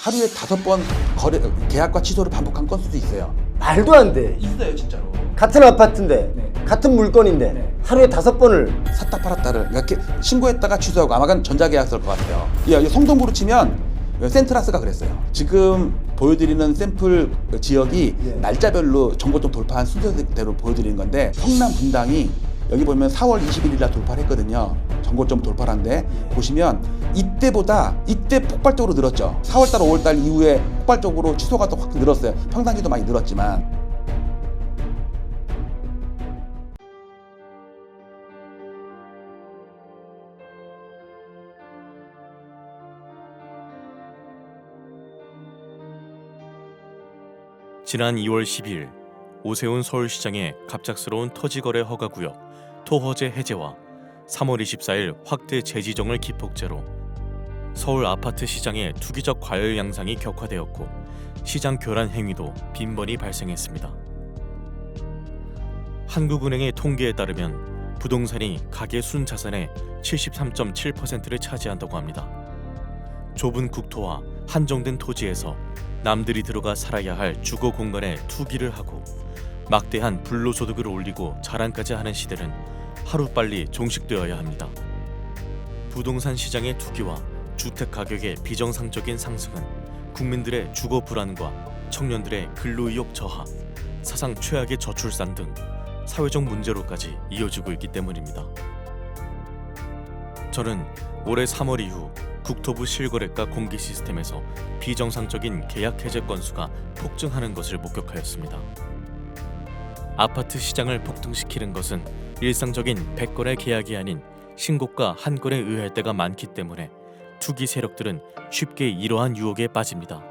하루에 5번 계약과 취소를 반복한 건수도 있어요. 말도 안 돼. 있어요, 진짜로. 같은 아파트인데 네. 같은 물건인데 네. 하루에 5번을 샀다 팔았다를 이렇게 신고했다가 취소하고 아마 그건 전자계약서일 것 같아요. 성동구로 치면 센트라스가 그랬어요. 지금 보여드리는 샘플 지역이 예. 날짜별로 정보점 돌파한 순서대로 보여드리는 건데 성남 분당이 여기 보면 4월 21일 날 돌파를 했거든요. 정보점 돌파를 한데 보시면 이때 폭발적으로 늘었죠. 4월달 5월달 이후에 폭발적으로 취소가 또 확 늘었어요. 평상시도 많이 늘었지만 지난 2월 12일 오세훈 서울시장의 갑작스러운 토지거래 허가구역 토허제 해제와 3월 24일 확대 재지정을 기폭제로 서울 아파트 시장의 투기적 과열 양상이 격화되었고 시장 교란 행위도 빈번히 발생했습니다. 한국은행의 통계에 따르면 부동산이 가계 순자산의 73.7%를 차지한다고 합니다. 좁은 국토와 한정된 토지에서 남들이 들어가 살아야 할 주거 공간에 투기를 하고 막대한 불로소득을 올리고 자랑까지 하는 시대는 하루빨리 종식되어야 합니다. 부동산 시장의 투기와 주택 가격의 비정상적인 상승은 국민들의 주거 불안과 청년들의 근로의욕 저하, 사상 최악의 저출산 등 사회적 문제로까지 이어지고 있기 때문입니다. 저는 올해 3월 이후 국토부 실거래가 공개 시스템에서 비정상적인 계약 해제 건수가 폭증하는 것을 목격하였습니다. 아파트 시장을 폭등시키는 것은 일상적인 100건의 계약이 아닌 신고가 한 건에 의할 때가 많기 때문에 투기 세력들은 쉽게 이러한 유혹에 빠집니다.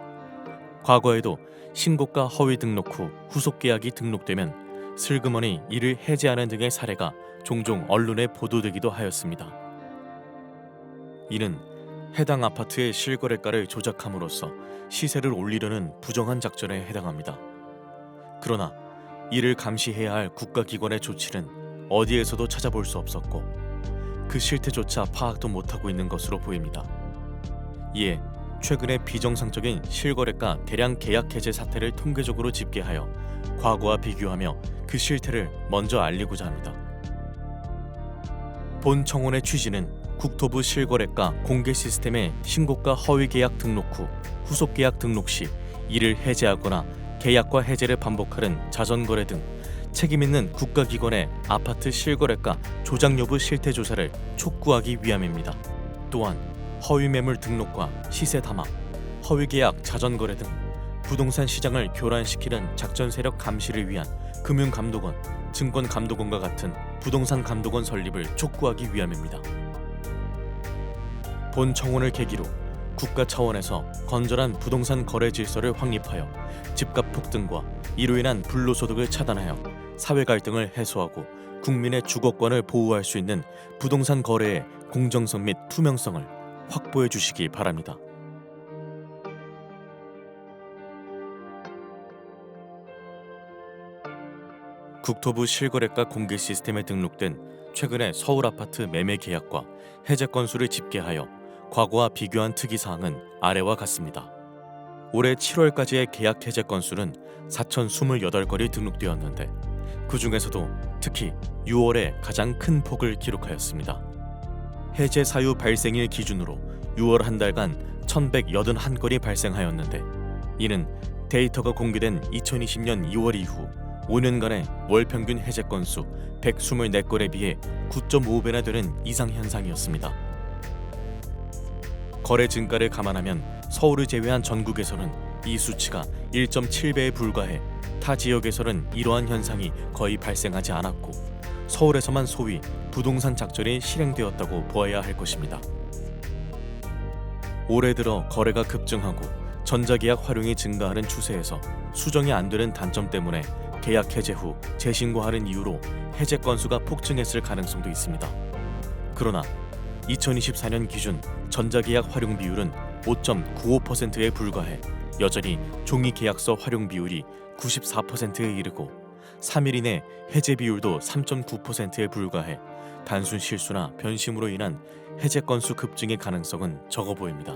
과거에도 신고가 허위 등록 후 후속 계약이 등록되면 슬그머니 이를 해제하는 등의 사례가 종종 언론에 보도되기도 하였습니다. 이는 해당 아파트의 실거래가를 조작함으로써 시세를 올리려는 부정한 작전에 해당합니다. 그러나 이를 감시해야 할 국가기관의 조치는 어디에서도 찾아볼 수 없었고 그 실태조차 파악도 못하고 있는 것으로 보입니다. 이에 최근에 비정상적인 실거래가 대량 계약 해제 사태를 통계적으로 집계하여 과거와 비교하며 그 실태를 먼저 알리고자 합니다. 본 청원의 취지는 국토부 실거래가 공개 시스템의 신고가 허위 계약 등록 후 후속 계약 등록 시 이를 해제하거나 계약과 해제를 반복하는 자전거래 등 책임있는 국가기관의 아파트 실거래가 조작 여부 실태 조사를 촉구하기 위함입니다. 또한 허위 매물 등록과 시세 담합, 허위 계약 자전거래 등 부동산 시장을 교란시키는 작전 세력 감시를 위한 금융감독원, 증권감독원과 같은 부동산 감독원 설립을 촉구하기 위함입니다. 본 청원을 계기로 국가 차원에서 건전한 부동산 거래 질서를 확립하여 집값 폭등과 이로 인한 불로소득을 차단하여 사회 갈등을 해소하고 국민의 주거권을 보호할 수 있는 부동산 거래의 공정성 및 투명성을 확보해 주시기 바랍니다. 국토부 실거래가 공개 시스템에 등록된 최근의 서울 아파트 매매 계약과 해제 건수를 집계하여 과거와 비교한 특이사항은 아래와 같습니다. 올해 7월까지의 계약 해제 건수는 4,028건이 등록되었는데 그 중에서도 특히 6월에 가장 큰 폭을 기록하였습니다. 해제 사유 발생일 기준으로 6월 한 달간 1,181건이 발생하였는데 이는 데이터가 공개된 2020년 2월 이후 5년간의 월 평균 해제 건수 124건에 비해 9.5배나 되는 이상 현상이었습니다. 거래 증가를 감안하면 서울을 제외한 전국에서는 이 수치가 1.7배에 불과해 타 지역에서는 이러한 현상이 거의 발생하지 않았고 서울에서만 소위 부동산 작전이 실행되었다고 보아야 할 것입니다. 올해 들어 거래가 급증하고 전자계약 활용이 증가하는 추세에서 수정이 안 되는 단점 때문에 계약 해제 후 재신고하는 이유로 해제 건수가 폭증했을 가능성도 있습니다. 그러나 2024년 기준 전자계약 활용 비율은 5.95%에 불과해 여전히 종이계약서 활용 비율이 94%에 이르고 3일 이내 해제 비율도 3.9%에 불과해 단순 실수나 변심으로 인한 해제 건수 급증의 가능성은 적어 보입니다.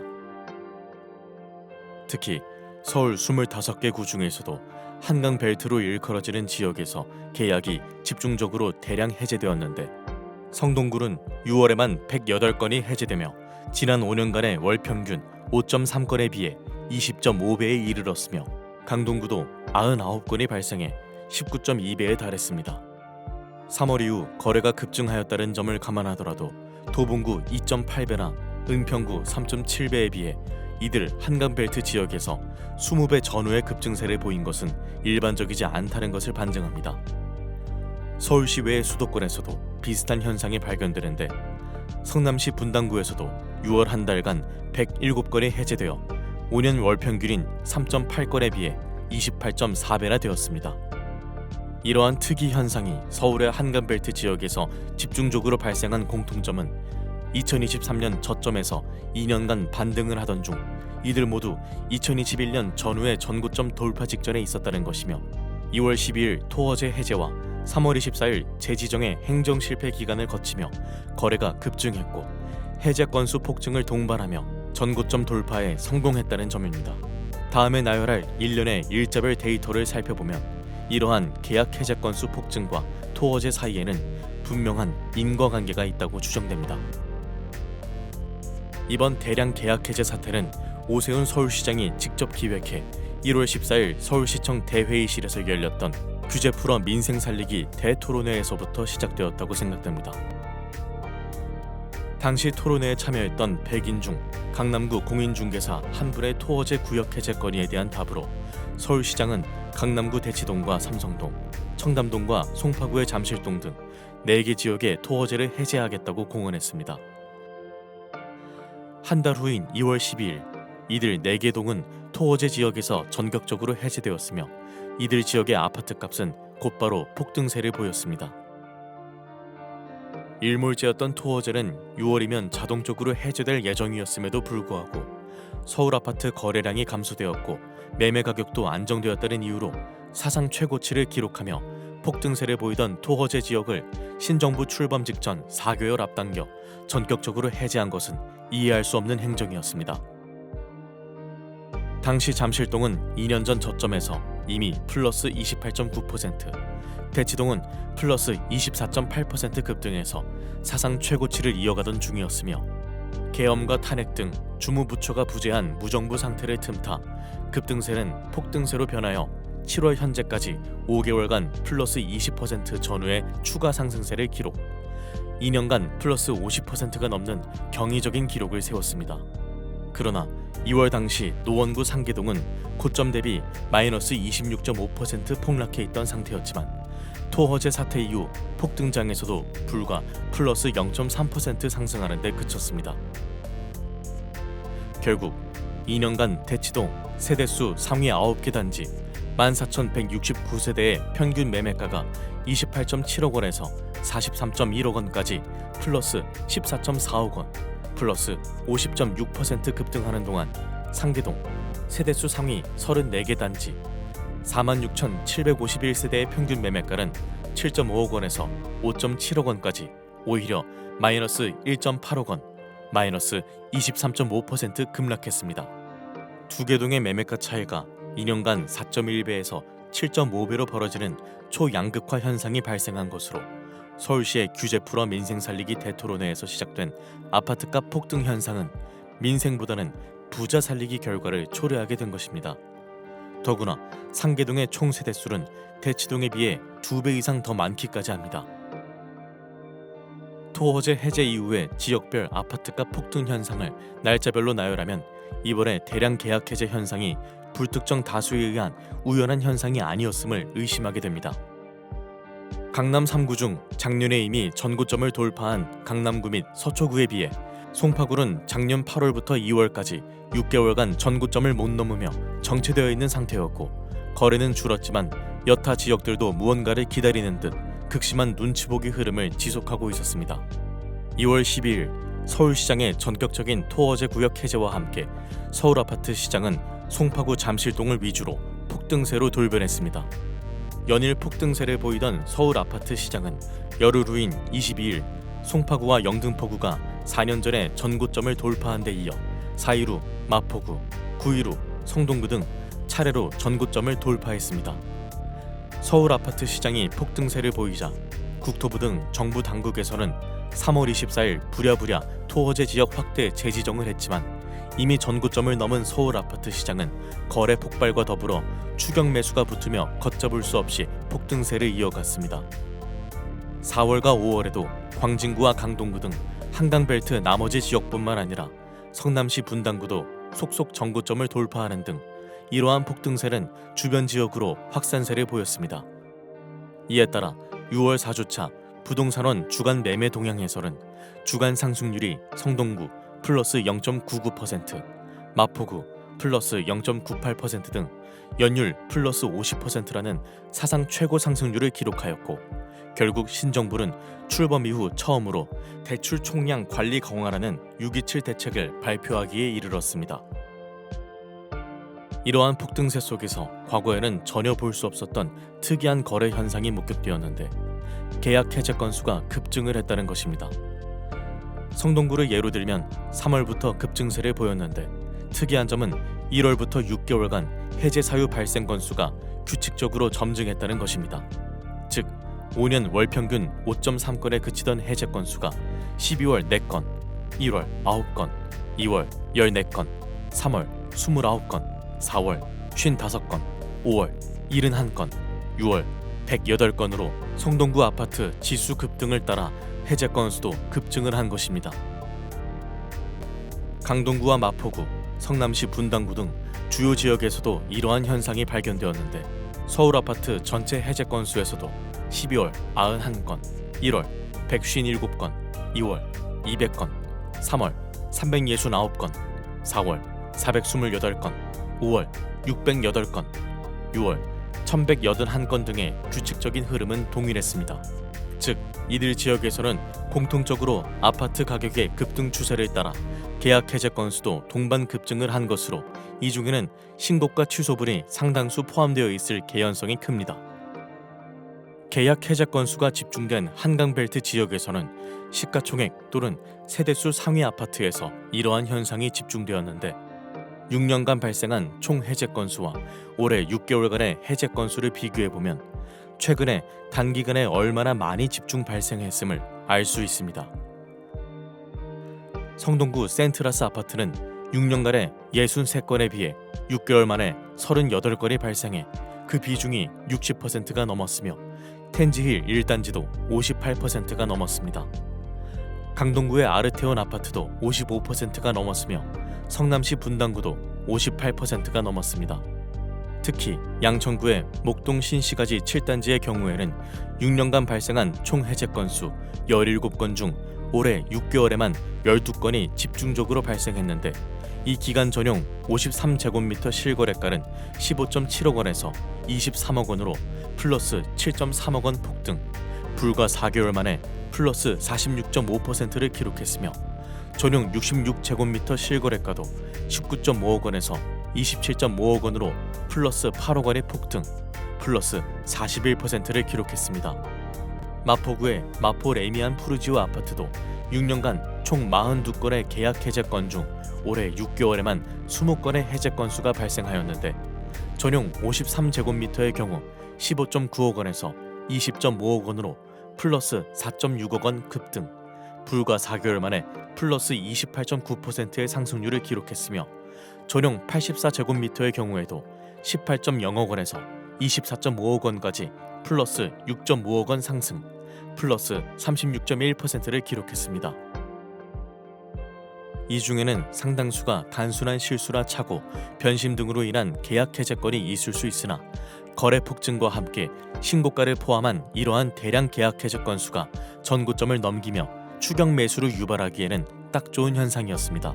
특히 서울 25개 구 중에서도 한강 벨트로 일컬어지는 지역에서 계약이 집중적으로 대량 해제되었는데 성동구는 6월에만 108건이 해제되며 지난 5년간의 월 평균 5.3건에 비해 20.5배에 이르렀으며 강동구도 99건이 발생해 19.2배에 달했습니다. 3월 이후 거래가 급증하였다는 점을 감안하더라도 도봉구 2.8배나 은평구 3.7배에 비해 이들 한강벨트 지역에서 20배 전후의 급증세를 보인 것은 일반적이지 않다는 것을 반증합니다. 서울시 외의 수도권에서도 비슷한 현상이 발견되는데 성남시 분당구에서도 6월 한 달간 107건이 해제되어 5년 월 평균인 3.8건에 비해 28.4배나 되었습니다. 이러한 특이 현상이 서울의 한강벨트 지역에서 집중적으로 발생한 공통점은 2023년 저점에서 2년간 반등을 하던 중 이들 모두 2021년 전후의 전고점 돌파 직전에 있었다는 것이며 2월 12일 토어제 해제와 3월 24일 재지정의 행정 실패 기간을 거치며 거래가 급증했고 해제 건수 폭증을 동반하며 전고점 돌파에 성공했다는 점입니다. 다음에 나열할 1년의 일자별 데이터를 살펴보면 이러한 계약 해제 건수 폭증과 토어제 사이에는 분명한 인과관계가 있다고 추정됩니다. 이번 대량 계약 해제 사태는 오세훈 서울시장이 직접 기획해 1월 14일 서울시청 대회의실에서 열렸던 규제 풀어 민생 살리기 대토론회에서부터 시작되었다고 생각됩니다. 당시 토론회에 참여했던 100인 중 강남구 공인중개사 한 분의 토어제 구역 해제 건의에 대한 답으로 서울시장은 강남구 대치동과 삼성동, 청담동과 송파구의 잠실동 등 4개 지역의 토어제를 해제하겠다고 공언했습니다. 한 달 후인 2월 12일 이들 4개 동은 토어제 지역에서 전격적으로 해제되었으며 이들 지역의 아파트 값은 곧바로 폭등세를 보였습니다. 일몰제였던 토어제는 6월이면 자동적으로 해제될 예정이었음에도 불구하고 서울 아파트 거래량이 감소되었고 매매 가격도 안정되었다는 이유로 사상 최고치를 기록하며 폭등세를 보이던 토어제 지역을 신정부 출범 직전 4개월 앞당겨 전격적으로 해제한 것은 이해할 수 없는 행정이었습니다. 당시 잠실동은 2년 전 저점에서 이미 플러스 28.9%, 대치동은 플러스 24.8% 급등해서 사상 최고치를 이어가던 중이었으며 계엄과 탄핵 등 주무부처가 부재한 무정부 상태를 틈타 급등세는 폭등세로 변하여 7월 현재까지 5개월간 플러스 20% 전후의 추가 상승세를 기록, 2년간 플러스 50%가 넘는 경이적인 기록을 세웠습니다. 그러나 2월 당시 노원구 상계동은 고점 대비 마이너스 26.5% 폭락해 있던 상태였지만 토허제 사태 이후 폭등장에서도 불과 플러스 0.3% 상승하는 데 그쳤습니다. 결국 2년간 대치동 세대수 상위 9개 단지 14,169세대의 평균 매매가가 28.7억 원에서 43.1억 원까지 플러스 14.4억 원, 플러스 50.6% 급등하는 동안 상계동 세대수 상위 34개 단지 46,751세대의 평균 매매가는 7.5억 원에서 5.7억 원까지 오히려 마이너스 1.8억 원, 마이너스 23.5% 급락했습니다. 두 개 동의 매매가 차이가 2년간 4.1배에서 7.5배로 벌어지는 초양극화 현상이 발생한 것으로 서울시의 규제 풀어 민생 살리기 대토론회에서 시작된 아파트값 폭등 현상은 민생보다는 부자 살리기 결과를 초래하게 된 것입니다. 더구나 상계동의 총 세대수는 대치동에 비해 2배 이상 더 많기까지 합니다. 토어제 해제 이후의 지역별 아파트값 폭등 현상을 날짜별로 나열하면 이번에 대량 계약 해제 현상이 불특정 다수에 의한 우연한 현상이 아니었음을 의심하게 됩니다. 강남 3구 중 작년에 이미 전고점을 돌파한 강남구 및 서초구에 비해 송파구는 작년 8월부터 2월까지 6개월간 전고점을 못 넘으며 정체되어 있는 상태였고 거래는 줄었지만 여타 지역들도 무언가를 기다리는 듯 극심한 눈치보기 흐름을 지속하고 있었습니다. 2월 12일 서울시장의 전격적인 토어제 구역 해제와 함께 서울 아파트 시장은 송파구 잠실동을 위주로 폭등세로 돌변했습니다. 연일 폭등세를 보이던 서울 아파트 시장은 열흘 후인 22일 송파구와 영등포구가 4년 전에 전고점을 돌파한 데 이어 4일 후 마포구, 9일 후 성동구 등 차례로 전고점을 돌파했습니다. 서울 아파트 시장이 폭등세를 보이자 국토부 등 정부 당국에서는 3월 24일 부랴부랴 토호제 지역 확대 재지정을 했지만 이미 전고점을 넘은 서울 아파트 시장은 거래 폭발과 더불어 추격 매수가 붙으며 걷잡을 수 없이 폭등세를 이어갔습니다. 4월과 5월에도 광진구와 강동구 등 한강벨트 나머지 지역뿐만 아니라 성남시 분당구도 속속 전고점을 돌파하는 등 이러한 폭등세는 주변 지역으로 확산세를 보였습니다. 이에 따라 6월 4주차 부동산원 주간 매매 동향에서는 주간 상승률이 성동구 플러스 0.99%, 마포구 플러스 0.98% 등 연율 플러스 50%라는 사상 최고 상승률을 기록하였고 결국 신정부는 출범 이후 처음으로 대출 총량 관리 강화라는 6.27 대책을 발표하기에 이르렀습니다. 이러한 폭등세 속에서 과거에는 전혀 볼 수 없었던 특이한 거래 현상이 목격되었는데 계약 해제 건수가 급증을 했다는 것입니다. 성동구를 예로 들면 3월부터 급증세를 보였는데 특이한 점은 1월부터 6개월간 해제 사유 발생 건수가 규칙적으로 점증했다는 것입니다. 즉 5년 월 평균 5.3건에 그치던 해제 건수가 12월 4건, 1월 9건, 2월 14건, 3월 29건, 4월 55건, 5월 71건, 6월 108건으로 성동구 아파트 지수 급등을 따라 해제 건수도 급증을 한 것입니다. 강동구와 마포구, 성남시 분당구 등 주요 지역에서도 이러한 현상이 발견되었는데 서울 아파트 전체 해제 건수에서도 12월 91건, 1월 157건, 2월 200건, 3월 369건, 4월 428건, 5월 608건, 6월 1181건 등의 규칙적인 흐름은 동일했습니다. 즉, 이들 지역에서는 공통적으로 아파트 가격의 급등 추세를 따라 계약 해제 건수도 동반 급증을 한 것으로 이 중에는 신고가 취소분이 상당수 포함되어 있을 개연성이 큽니다. 계약 해제 건수가 집중된 한강벨트 지역에서는 시가총액 또는 세대수 상위 아파트에서 이러한 현상이 집중되었는데 6년간 발생한 총 해제 건수와 올해 6개월간의 해제 건수를 비교해보면 최근에 단기간에 얼마나 많이 집중 발생했음을 알 수 있습니다. 성동구 센트라스 아파트는 6년간에 63건에 비해 6개월 만에 38건이 발생해 그 비중이 60%가 넘었으며 텐지힐 1단지도 58%가 넘었습니다. 강동구의 아르테온 아파트도 55%가 넘었으며 성남시 분당구도 58%가 넘었습니다. 특히 양천구의 목동 신시가지 7단지의 경우에는 6년간 발생한 총 해제 건수 17건 중 올해 6개월에만 12건이 집중적으로 발생했는데 이 기간 전용 53제곱미터 실거래가는 15.7억 원에서 23억 원으로 플러스 7.3억 원 폭등, 불과 4개월 만에 플러스 46.5%를 기록했으며 전용 66제곱미터 실거래가도 19.5억 원에서 27.5억 원으로 플러스 8억 원의 폭등, 플러스 41%를 기록했습니다. 마포구의 마포 레미안 푸르지오 아파트도 6년간 총 42건의 계약 해제 건 중 올해 6개월에만 20건의 해제 건수가 발생하였는데 전용 53제곱미터의 경우 15.9억 원에서 20.5억 원으로 플러스 4.6억 원 급등, 불과 4개월 만에 플러스 28.9%의 상승률을 기록했으며 전용 84제곱미터의 경우에도 18.0억 원에서 24.5억 원까지 플러스 6.5억 원 상승, 플러스 36.1%를 기록했습니다. 이 중에는 상당수가 단순한 실수나 착오, 변심 등으로 인한 계약 해제 건이 있을 수 있으나 거래 폭증과 함께 신고가를 포함한 이러한 대량 계약 해제 건수가 전고점을 넘기며 추격 매수를 유발하기에는 딱 좋은 현상이었습니다.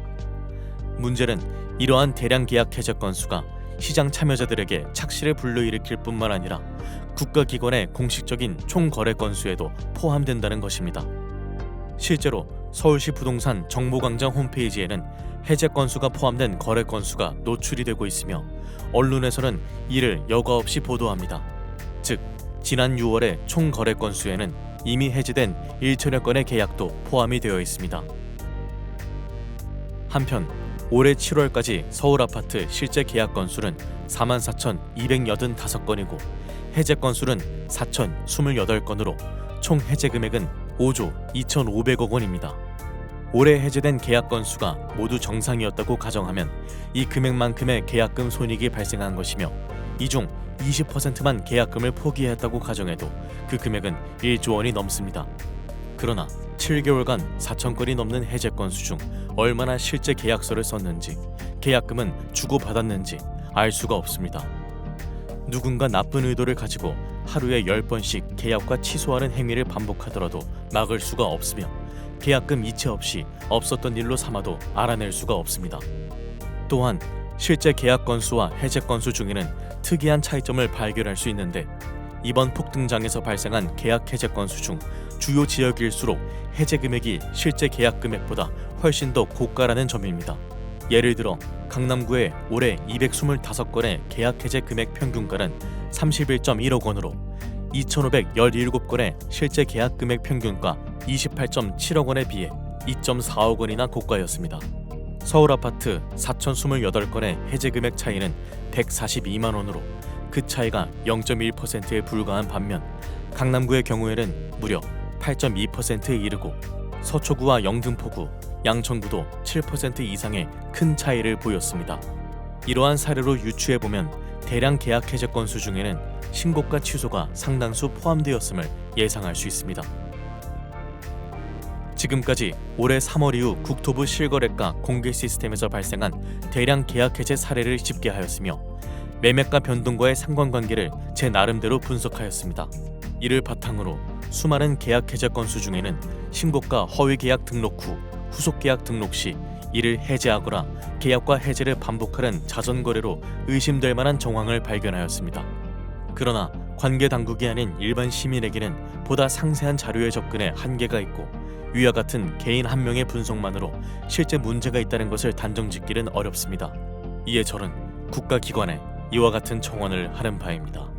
문제는 이러한 대량 계약 해제 건수가 시장 참여자들에게 착시를 불러일으킬 뿐만 아니라 국가기관의 공식적인 총 거래 건수에도 포함된다는 것입니다. 실제로 서울시 부동산 정보광장 홈페이지에는 해제 건수가 포함된 거래 건수가 노출이 되고 있으며 언론에서는 이를 여과 없이 보도합니다. 즉, 지난 6월의 총 거래 건수에는 이미 해제된 1천여 건의 계약도 포함이 되어 있습니다. 한편 올해 7월까지 서울 아파트 실제 계약 건수는 44,285건이고 해제 건수는 4,028건으로 총 해제 금액은 5조 2,500억 원입니다. 올해 해제된 계약 건수가 모두 정상이었다고 가정하면 이 금액만큼의 계약금 손익이 발생한 것이며 이 중 20%만 계약금을 포기했다고 가정해도 그 금액은 1조 원이 넘습니다. 그러나 7개월간 4,000건이 넘는 해제 건수 중 얼마나 실제 계약서를 썼는지, 계약금은 주고받았는지 알 수가 없습니다. 누군가 나쁜 의도를 가지고 하루에 10번씩 계약과 취소하는 행위를 반복하더라도 막을 수가 없으며 계약금 이체 없이 없었던 일로 삼아도 알아낼 수가 없습니다. 또한 실제 계약 건수와 해제 건수 중에는 특이한 차이점을 발견할 수 있는데 이번 폭등장에서 발생한 계약 해제 건수 중 주요 지역일수록 해제 금액이 실제 계약 금액보다 훨씬 더 고가라는 점입니다. 예를 들어 강남구의 올해 225건의 계약 해제 금액 평균가는 31.1억 원으로 2,517건의 실제 계약 금액 평균가 28.7억 원에 비해 2.4억 원이나 고가였습니다. 서울 아파트 4,028건의 해제 금액 차이는 142만 원으로 그 차이가 0.1%에 불과한 반면 강남구의 경우에는 무려 8.2%에 이르고 서초구와 영등포구, 양천구도 7% 이상의 큰 차이를 보였습니다. 이러한 사례로 유추해보면 대량 계약 해제 건수 중에는 신고가 취소가 상당수 포함되었음을 예상할 수 있습니다. 지금까지 올해 3월 이후 국토부 실거래가 공개 시스템에서 발생한 대량 계약 해제 사례를 집계하였으며 매매가 변동과의 상관관계를 제 나름대로 분석하였습니다. 이를 바탕으로 수많은 계약 해제 건수 중에는 신고가 허위 계약 등록 후 후속 계약 등록 시 이를 해제하거나 계약과 해제를 반복하는 자전거래로 의심될 만한 정황을 발견하였습니다. 그러나 관계 당국이 아닌 일반 시민에게는 보다 상세한 자료에 접근에 한계가 있고 위와 같은 개인 한 명의 분석만으로 실제 문제가 있다는 것을 단정짓기는 어렵습니다. 이에 저는 국가기관에 이와 같은 청원을 하는 바입니다.